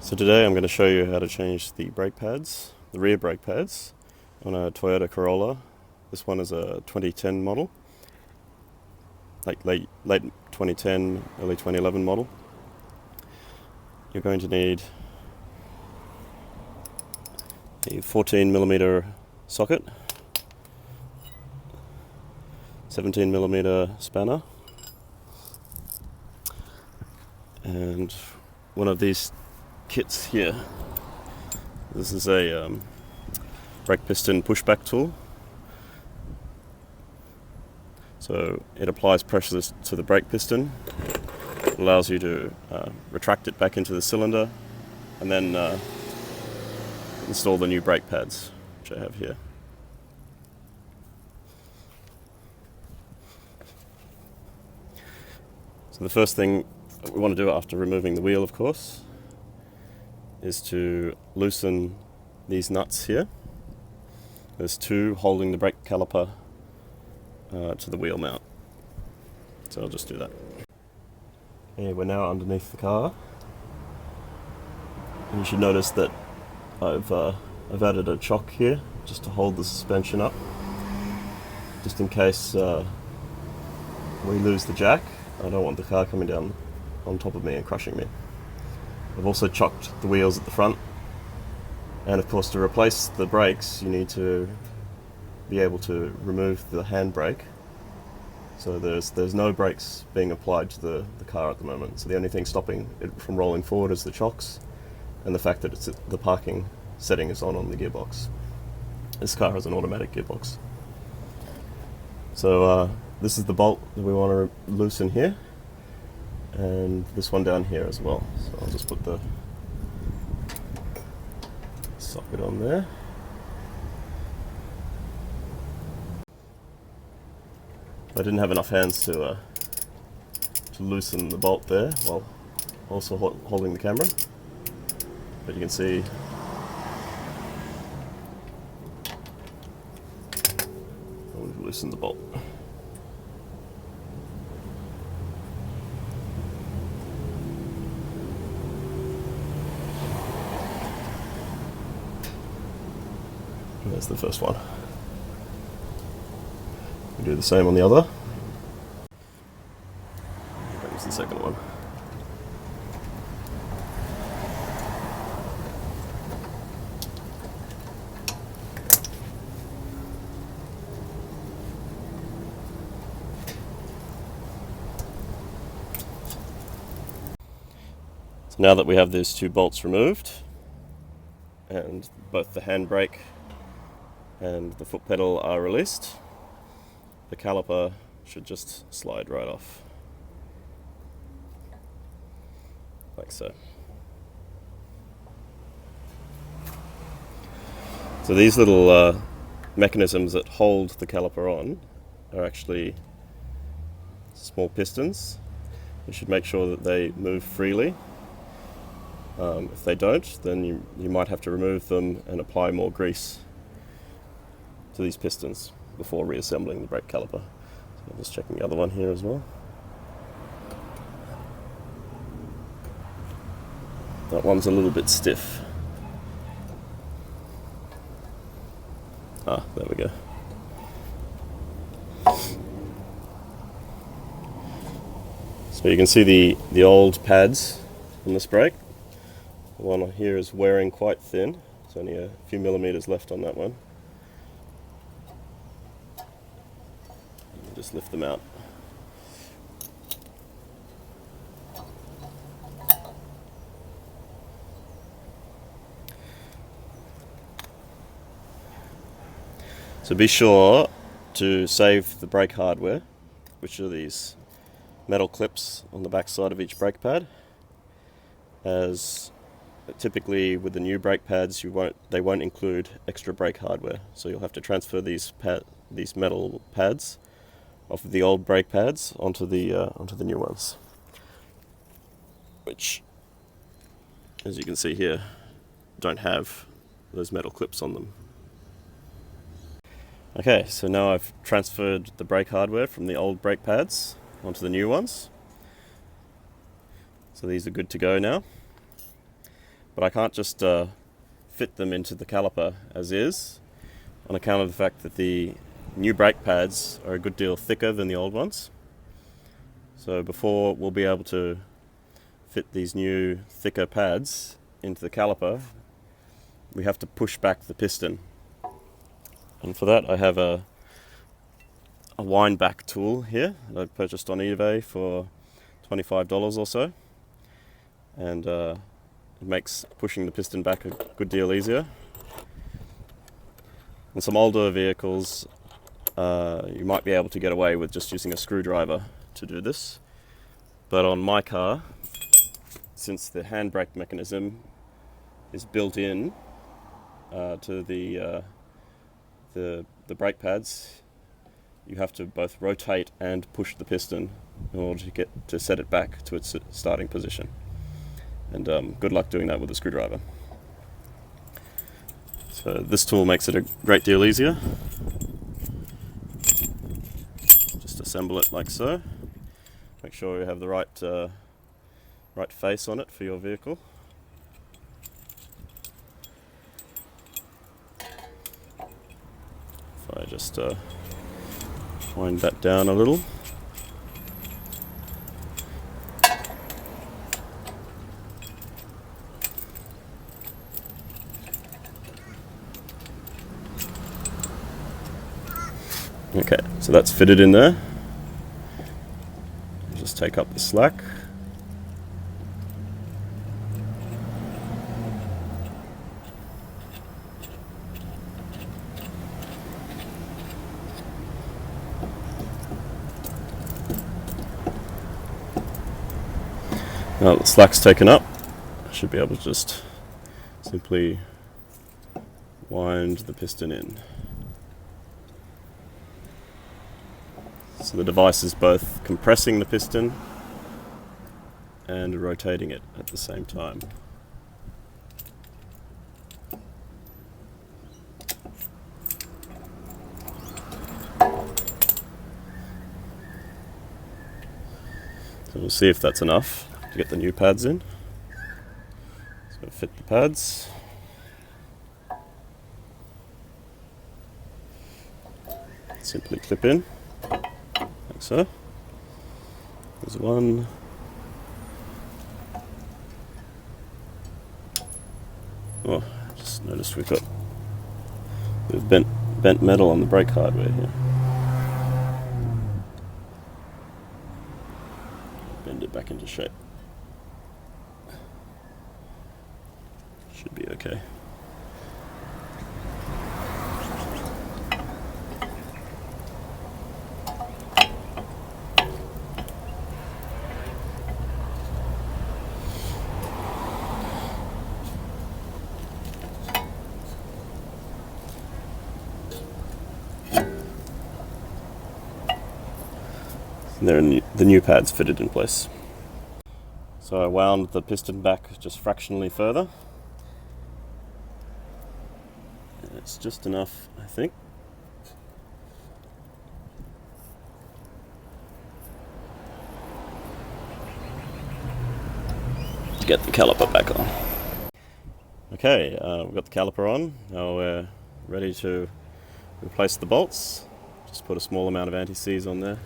So today I'm going to show you how to change the brake pads, the rear brake pads, on a Toyota Corolla. This one is a 2010 model, like late 2010, early 2011 model. You're going to need a 14mm socket, 17mm spanner, and one of these kits here. This is a brake piston pushback tool. So it applies pressure to the brake piston. It allows you to retract it back into the cylinder and then install the new brake pads, which I have here. So the first thing we want to do after removing the wheel, of course, is to loosen these nuts here. There's two holding the brake caliper to the wheel mount. So I'll just do that. Okay, we're now underneath the car. And you should notice that I've added a chock here just to hold the suspension up, just in case we lose the jack. I don't want the car coming down on top of me and crushing me. I've also chocked the wheels at the front, and of course to replace the brakes you need to be able to remove the handbrake. So there's no brakes being applied to the car at the moment, so the only thing stopping it from rolling forward is the chocks and the fact that the parking setting is on the gearbox. This car has an automatic gearbox. So this is the bolt that we want to loosen here, and this one down here as well. So I'll just put the socket on there. I didn't have enough hands to loosen the bolt there while also holding the camera, but you can see we've loosened the bolt. There's the first one. We do the same on the other. Here's the second one. So now that we have these two bolts removed, and both the handbrake and the foot pedal are released, the caliper should just slide right off, like so. So these little mechanisms that hold the caliper on are actually small pistons. You should make sure that they move freely. If they don't, then you might have to remove them and apply more grease to these pistons before reassembling the brake caliper. So I'm just checking the other one here as well. That one's a little bit stiff. Ah, there we go. So you can see the old pads on this brake. The one here is wearing quite thin. There's only a few millimeters left on that one. Just lift them out. So be sure to save the brake hardware, which are these metal clips on the back side of each brake pad, as typically with the new brake pads they won't include extra brake hardware, so you'll have to transfer these metal pads off of the old brake pads onto the new ones, which, as you can see here, don't have those metal clips on them. Okay, so now I've transferred the brake hardware from the old brake pads onto the new ones. So these are good to go now. but I can't just fit them into the caliper as is, on account of the fact that the new brake pads are a good deal thicker than the old ones. So before we'll be able to fit these new thicker pads into the caliper, we have to push back the piston. And for that I have a wind back tool here that I purchased on eBay for $25 or so, and it makes pushing the piston back a good deal easier. In some older vehicles you might be able to get away with just using a screwdriver to do this, but on my car, since the handbrake mechanism is built in to the brake pads, you have to both rotate and push the piston in order to set it back to its starting position. And good luck doing that with a screwdriver. So this tool makes it a great deal easier. Just assemble it like so. Make sure you have the right face on it for your vehicle. If I just wind that down a little. Okay, so that's fitted in there. Just take up the slack. Now that the slack's taken up, I should be able to just simply wind the piston in. So the device is both compressing the piston and rotating it at the same time. So we'll see if that's enough to get the new pads in. So fit the pads. Simply clip in. Like so. There's one. Oh, I just noticed we've got a bit of bent metal on the brake hardware here. Bend it back into shape. Should be okay. And there are the new pads fitted in place. So I wound the piston back just fractionally further. And it's just enough, I think. To get the caliper back on. Okay, we've got the caliper on. Now we're ready to replace the bolts. Just put a small amount of anti-seize on there.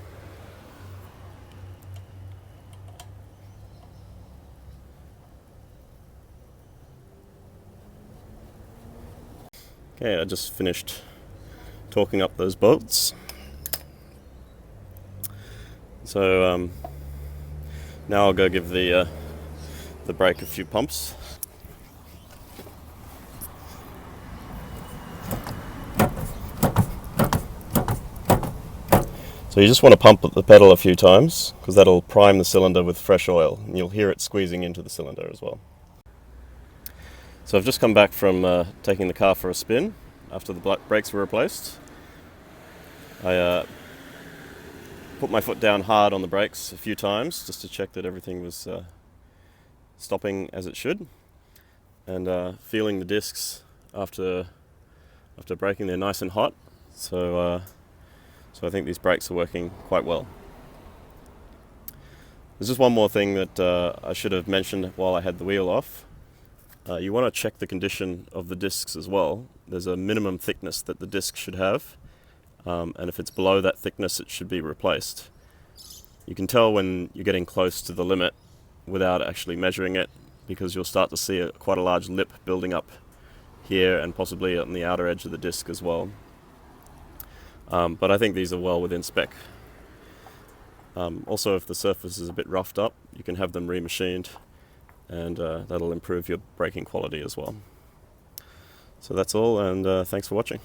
Okay, I just finished torquing up those bolts. So now I'll go give the brake a few pumps. So you just want to pump the pedal a few times because that'll prime the cylinder with fresh oil, and you'll hear it squeezing into the cylinder as well. So I've just come back from taking the car for a spin after the brakes were replaced. I put my foot down hard on the brakes a few times just to check that everything was stopping as it should, and feeling the discs after braking. They're nice and hot, so I think these brakes are working quite well. There's just one more thing that I should have mentioned while I had the wheel off. You want to check the condition of the discs as well. There's a minimum thickness that the disc should have, and if it's below that thickness it should be replaced. You can tell when you're getting close to the limit without actually measuring it, because you'll start to see quite a large lip building up here and possibly on the outer edge of the disc as well. But I think these are well within spec. Also, if the surface is a bit roughed up, you can have them remachined, and that'll improve your braking quality as well. So that's all, and thanks for watching.